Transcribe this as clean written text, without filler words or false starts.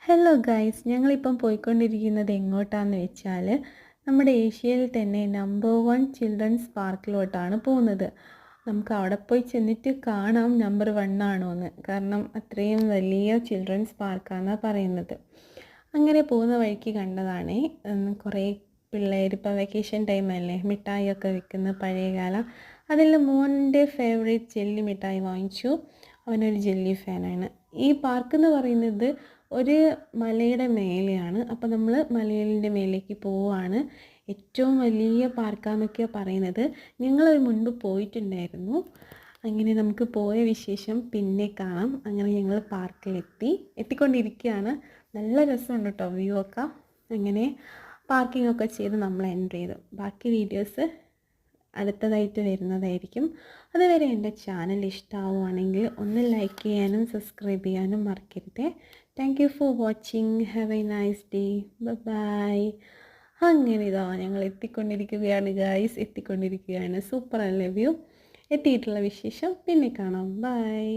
Hello guys, ഞങ്ങളിപ്പം പോയിക്കൊണ്ടിരിക്കുന്നത് എങ്ങോട്ടാന്ന് വെച്ചാൽ നമ്മുടെ ഏഷ്യയിൽ തന്നെ നമ്പർ 1 ചിൽഡ്രൻസ് പാർക്കിലോട്ടാണ് പോകുന്നത്. നമുക്ക് അവിടെ പോയി ചെന്നിട്ട് കാണാം നമ്പർ 1 ആണോ എന്ന്. കാരണം അത്രയും വലിയ ചിൽഡ്രൻസ് പാർക്കാണെന്നാണ് പറയുന്നത്. അങ്ങനെ പോകുന്ന വഴിക്ക് കണ്ടതാണേ കുറേ പിള്ളേർ, ഇപ്പോൾ വെക്കേഷൻ ടൈമല്ലേ, മിഠായിയൊക്കെ വിൽക്കുന്ന പഴയകാല. അതിൽ മോൻ്റെ ഫേവറേറ്റ് ജെല്ലി മിഠായി വാങ്ങിച്ചു. അവനൊരു ജെല്ലി ഫാനാണ്. ഈ പാർക്ക് എന്ന് പറയുന്നത് ഒരു മലയുടെ മേലെയാണ്. അപ്പോൾ നമ്മൾ മലയുടെ മേലേക്ക് പോവുകയാണ്. ഏറ്റവും വലിയ പാർക്കാന്നൊക്കെയാണ് പറയുന്നത്. ഞങ്ങളൊരു മുൻപ് പോയിട്ടുണ്ടായിരുന്നു. അങ്ങനെ നമുക്ക് പോയ വിശേഷം പിന്നെ കാണാം. അങ്ങനെ ഞങ്ങൾ എത്തിക്കൊണ്ടിരിക്കുകയാണ്. നല്ല രസമുണ്ട് കേട്ടോ, വ്യൂ ഒക്കെ. അങ്ങനെ പാർക്കിംഗ് ഒക്കെ ചെയ്ത് നമ്മൾ എൻ്റർ ചെയ്തു. ബാക്കി വീഡിയോസ് അടുത്തതായിട്ട് വരുന്നതായിരിക്കും. അതുവരെ എൻ്റെ ചാനൽ ഇഷ്ടമാവുകയാണെങ്കിൽ ഒന്ന് ലൈക്ക് ചെയ്യാനും സബ്സ്ക്രൈബ് ചെയ്യാനും മറക്കരുത്. Thank you for watching. Have a nice day. Bye. അങ്ങനെ ഇതാ ഞങ്ങൾ എത്തിക്കൊണ്ടിരിക്കുകയാണ് ഗൈസ്, എത്തിക്കൊണ്ടിരിക്കുകയാണ്. സൂപ്പർ അല്ലേ വ്യൂ? എത്തിയിട്ടുള്ള വിശേഷം പിന്നെ കാണാം. ബൈ.